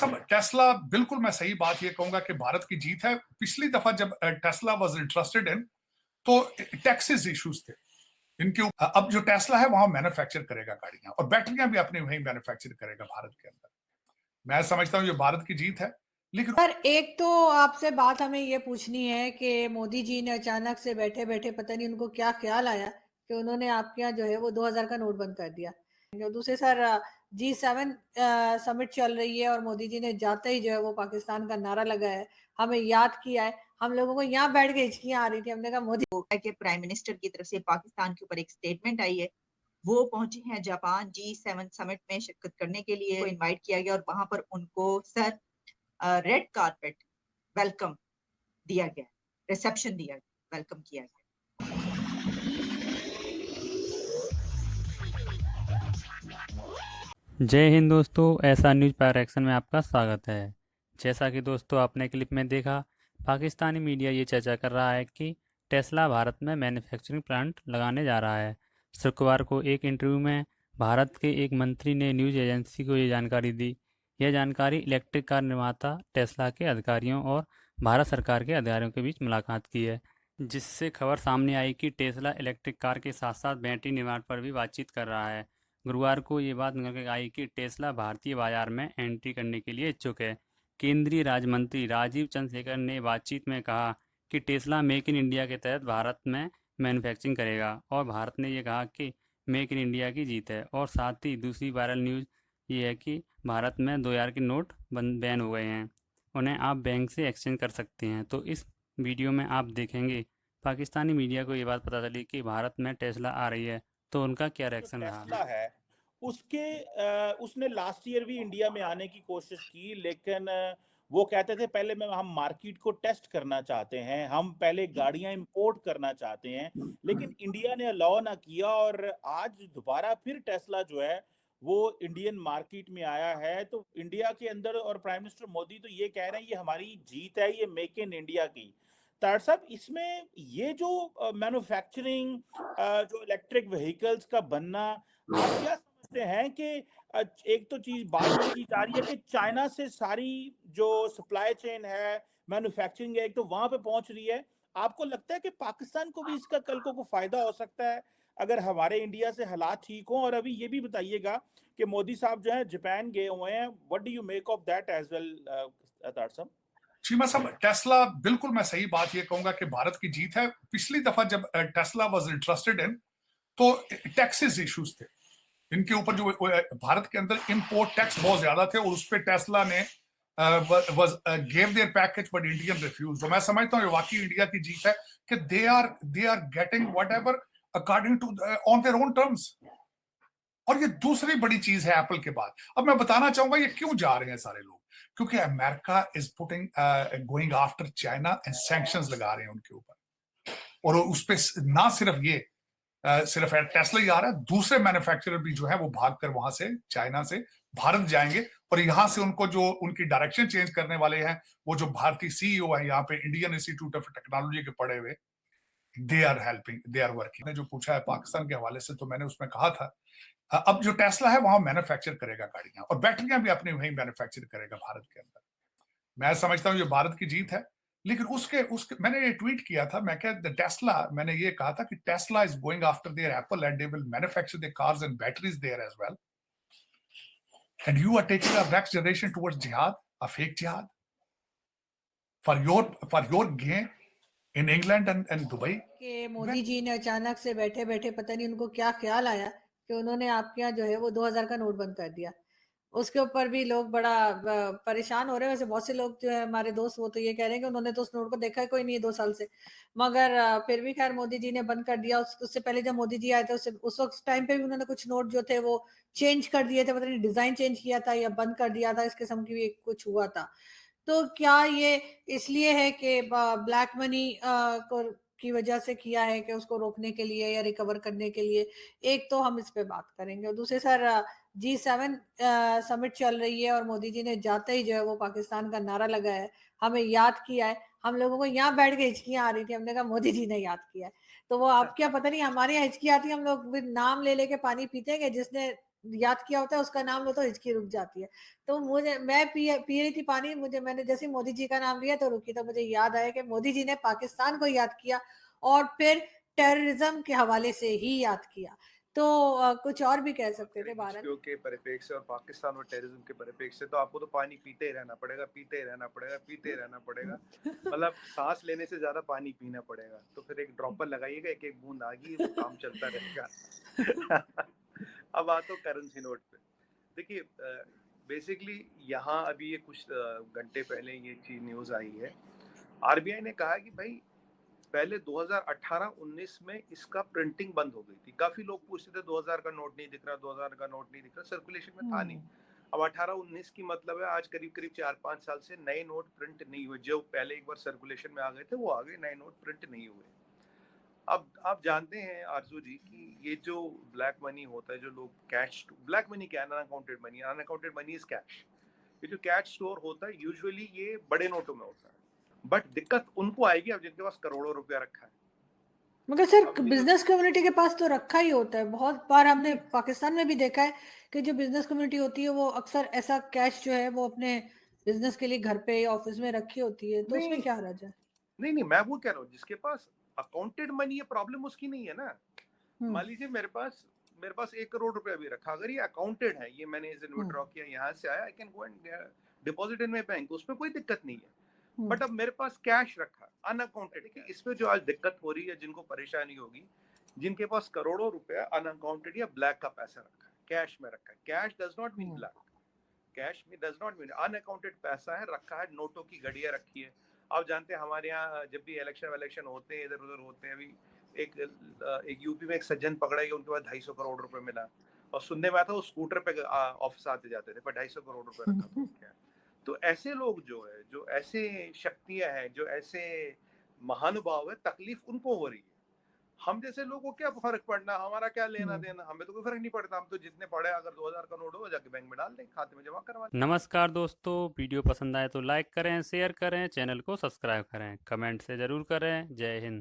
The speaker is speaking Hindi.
साहब, टेस्ला बिल्कुल मैं सही बात ये कहूंगा कि भारत की जीत है। पिछली दफा जब टेस्ला वाज इंटरेस्टेड इन, तो टैक्सेस इश्यूज थे इनके ऊपर। अब जो टेस्ला है वहां मैन्युफैक्चर करेगा गाड़ियां, और बैटरियां भी अपनी वहीं मैन्युफैक्चर करेगा भारत के अंदर। मैं समझता हूं ये भारत की जीत है। लेकिन पर एक तो आपसे बात हमें ये पूछनी है कि मोदी जी ने अचानक से बैठे बैठे पता नहीं उनको क्या ख्याल आया कि उन्होंने आपके यहाँ जो है वो 2000 का नोट बंद कर दिया। दूसरे सर, G7 समिट चल रही है और मोदी जी ने जाते ही जो है वो पाकिस्तान का नारा लगाया है, हमें याद किया है। हम लोगों को यहाँ बैठ के हिचकियां आ रही थी, हमने कहा मोदी के प्राइम मिनिस्टर की तरफ से पाकिस्तान के ऊपर एक स्टेटमेंट आई है। वो पहुंचे हैं जापान G7 समिट में शिरकत करने के लिए, इनवाइट किया गया और वहां पर उनको सर रेड कारपेट वेलकम दिया गया, रिसेप्शन दिया गया, वेलकम किया गया। जय हिंद दोस्तों, ऐसा न्यूज़ पावर एक्शन में आपका स्वागत है। जैसा कि दोस्तों आपने क्लिप में देखा, पाकिस्तानी मीडिया ये चर्चा कर रहा है कि टेस्ला भारत में मैन्युफैक्चरिंग प्लांट लगाने जा रहा है। शुक्रवार को एक इंटरव्यू में भारत के एक मंत्री ने न्यूज़ एजेंसी को ये जानकारी दी। यह जानकारी इलेक्ट्रिक कार निर्माता टेस्ला के अधिकारियों और भारत सरकार के अधिकारियों के बीच मुलाकात की है, जिससे खबर सामने आई कि टेस्ला इलेक्ट्रिक कार के साथ साथ बैटरी निर्माण पर भी बातचीत कर रहा है। गुरुवार को ये बात निकल कर आई कि टेस्ला भारतीय बाजार में एंट्री करने के लिए इच्छुक है। केंद्रीय राज्य मंत्री राजीव चंद्रशेखर ने बातचीत में कहा कि टेस्ला मेक इन इंडिया के तहत भारत में मैन्युफैक्चरिंग करेगा, और भारत ने ये कहा कि मेक इन इंडिया की जीत है। और साथ ही दूसरी वायरल न्यूज़ ये है कि भारत में 2000 के नोट बैन हो गए हैं, उन्हें आप बैंक से एक्सचेंज कर सकते हैं। तो इस वीडियो में आप देखेंगे पाकिस्तानी मीडिया को ये बात पता चली कि भारत में टेस्ला आ रही है, तो उनका क्या रिएक्शन रहा। टेस्ला है उसने लास्ट ईयर भी इंडिया में आने की कोशिश की, लेकिन वो कहते थे पहले हम मार्केट को टेस्ट करना चाहते हैं, हम पहले गाड़ियां इंपोर्ट करना चाहते हैं, लेकिन इंडिया ने अलाउ ना किया। और आज दोबारा फिर टेस्ला जो है वो इंडियन मार्केट में आया है। तो इंडिया के अंदर और प्राइम मिनिस्टर मोदी तो ये कह रहे हैं ये हमारी जीत है, ये मेक इन इंडिया की। तार साहब, इसमें ये जो मैन्युफैक्चरिंग जो इलेक्ट्रिक व्हीकल्स का बनना, आप क्या समझते हैं कि एक तो बात ये की जा रही है कि चाइना से सारी जो सप्लाई चेन है, मैन्युफैक्चरिंग है, एक तो वहां पे पहुंच रही है। आपको लगता है कि पाकिस्तान को भी इसका कल को फायदा हो सकता है अगर हमारे इंडिया से हालात ठीक हो? और अभी ये भी बताइएगा कि मोदी साहब जो है जापान गए हुए हैं, what do you make of that as well तार साहब? चीमा साहब, टेस्ला बिल्कुल मैं सही बात ये कहूंगा कि भारत की जीत है। पिछली दफा जब टेस्ला वाज इंटरेस्टेड इन, तो टैक्सेस इश्यूज थे इनके ऊपर। जो भारत के अंदर इंपोर्ट टैक्स बहुत ज्यादा थे, और उस पर टेस्ला ने gave their package but Indian refuse. तो मैं समझता हूँ ये वाकई इंडिया की जीत है कि they are getting whatever according to on their own terms. और ये दूसरी बड़ी चीज है एप्पल के बाद। अब मैं बताना चाहूंगा ये क्यों जा रहे हैं सारे लोग, क्योंकि America is putting going after China and sanctions लगा रहे हैं उनके ऊपर। और उस पर ना सिर्फ ये सिर्फ टेस्ला ही आ रहा है, दूसरे मैन्युफैक्चरर भी जो है वो भागकर वहां से चाइना से भारत जाएंगे, और यहां से उनको जो उनकी डायरेक्शन चेंज करने वाले हैं, वो जो भारतीय सीईओ है यहाँ पे इंडियन इंस्टीट्यूट ऑफ टेक्नोलॉजी के पढ़े हुए, they are helping, they are working. ने जो पूछा है पाकिस्तान के हवाले से, तो मैंने उसमें कहा था अब जो टेस्ला है वहां मैन्युफैक्चर करेगा गाड़ियां, और बैटरियां भी अपनी वहीं मैन्युफैक्चर करेगा भारत के अंदर। मैं समझता हूं ये भारत की जीत है। लेकिन उसके उसके मैंने ये ट्वीट किया था, मैं क्या टेस्ला, मैंने ये कहा था कि Tesla is going after their Apple and they will manufacture their cars and batteries there as well, and you are taking a next generation towards jihad, a fake jihad for your gain in England and Dubai. कि मोदी जी ने अचानक से बैठे बैठे पता नहीं उनको क्या ख्याल आया कि उन्होंने आपके यहाँ जो है वो 2000 का नोट बंद कर दिया। उसके ऊपर भी लोग बड़ा परेशान हो रहे हैं। वैसे बहुत से लोग जो है हमारे दोस्त, वो तो ये कह रहे हैं कि उन्होंने तो उस नोट को देखा ही कोई नहीं है 2 साल से, मगर फिर भी खैर मोदी जी ने बंद कर दिया। उससे पहले जब मोदी जी आए थे उस वक्त टाइम पे भी उन्होंने कुछ नोट जो थे वो चेंज कर दिए थे, पता नहीं डिजाइन चेंज किया था या बंद कर दिया था, इस किस्म की भी कुछ हुआ था। तो क्या ये इसलिए है कि ब्लैक मनी की वजह से किया है कि उसको रोकने के लिए या रिकवर करने के लिए? एक तो हम इस पे बात करेंगे। और दूसरे सर, G7 समिट चल रही है और मोदी जी ने जाते ही जो है वो पाकिस्तान का नारा लगाया है, हमें याद किया है। हम लोगों को यहाँ बैठ के हिचकियां आ रही थी, हमने कहा मोदी जी ने याद किया है। तो वो आप क्या, पता नहीं हमारे यहाँ हिचकी आती है, हम लोग नाम ले लेके पानी पीते हैं कि जिसने याद किया होता है उसका नाम लो तो हिचकी रुक जाती है। तो मैं पी रही थी पानी, मैंने जैसे ही मोदी जी का नाम लिया तो रुकी, तो मुझे याद आया कि मोदी जी ने पाकिस्तान को याद किया और फिर टेररिज्म के हवाले से ही याद किया। तो कुछ और भी कह सकते थे भारत एनजीओ के परिप्रेक्ष्य से और पाकिस्तान और टेररिज्म के परिप्रेक्ष्य से तो आपको तो पानी पीते ही रहना पड़ेगा, पीते ही रहना पड़ेगा, पीते ही रहना पड़ेगा। मतलब सांस लेने से ज्यादा पानी पीना पड़ेगा। तो फिर एक ड्रॉपर लगाइएगा, एक एक बूंद आगी, वो काम चलता रहेगा। अब आता हूं करेंसी नोट पे। देखिए, बेसिकली यहाँ अभी ये कुछ घंटे पहले ये चीज न्यूज आई है, आरबीआई ने कहा कि भाई पहले 2018-19 में इसका प्रिंटिंग बंद हो गई थी। काफी लोग पूछते थे 2000 का नोट नहीं दिख रहा, 2000 का नोट नहीं दिख रहा, सर्कुलेशन में था नहीं। अब 18-19 की मतलब है आज करीब करीब 4-5 साल से नए नोट प्रिंट नहीं हुए। जो पहले एक बार सर्कुलेशन में आ गए थे वो आ गए, नए नोट प्रिंट नहीं हुए। अब आप जानते हैं आरजू जी कि ये जो ब्लैक मनी होता है, जो लोग कैश, ब्लैक मनी क्या है, unaccounted money, unaccounted money is cash. ये जो कैश स्टोर होता है यूजुअली ये बड़े नोटों में होता है, बट दिक्कत उनको आएगी अब जिनके पास करोड़ों रुपया रखा है। मगर सर बिजनेस कम्युनिटी के पास तो रखा ही होता है। बहुत बार हमने पाकिस्तान में भी देखा है कि जो बिजनेस कम्युनिटी होती है वो अक्सर ऐसा कैश जो है वो अपने बिजनेस के लिए घर पे या ऑफिस में रखी होती है, तो उसमें नहीं क्या हर्ज है? नहीं, मैं वो कह रहा हूँ जिसके पास अकाउंटेड मनी है, प्रॉब्लम उसकी नहीं है ना। मान लीजिए मेरे पास 1 करोड़ रुपया भी रखा, अगर ये अकाउंटेड है, ये मैंने इस दिन विड्रॉ किया, यहाँ से आया, I can go and deposit in my bank, उसमें कोई दिक्कत नहीं है। बट अब मेरे पास कैश रखा अनअकाउंटेड, इसमें जो आज दिक्कत हो रही है, जिनको परेशानी होगी, जिनके पास करोड़ों रुपया अनअकाउंटेड या ब्लैक का पैसा रखा है, कैश में रखा है। Cash does not mean black, cash में डज नॉट मीन, अनअकाउंटेड पैसा है, रखा है, नोटों की घड़ियां रखी है। आप जानते हैं हमारे यहाँ जब भी इलेक्शन होते हैं, इधर उधर होते हैं, अभी एक यूपी में एक सज्जन पकड़ा गया, उनके पास 250 करोड़ रुपए मिला, और सुनने में आता वो स्कूटर पे ऑफिस आते जाते थे, पर 250 करोड़ रुपए रखा था क्या। तो ऐसे लोग जो है, जो ऐसे शक्तियां हैं, जो ऐसे महानुभाव है, तकलीफ उनको हो रही है। हम जैसे लोगों को क्या फर्क पड़ना, हमारा क्या लेना देना, हमें तो कोई फर्क नहीं पड़ता। हम तो जितने पड़े, अगर 2000 का नोट हो जाके बैंक में डाल दें, खाते में जमा करवा दें। नमस्कार दोस्तों, वीडियो पसंद आए तो लाइक करें, शेयर करें, चैनल को सब्सक्राइब करें, कमेंट से ज़रूर करें। जय हिंद।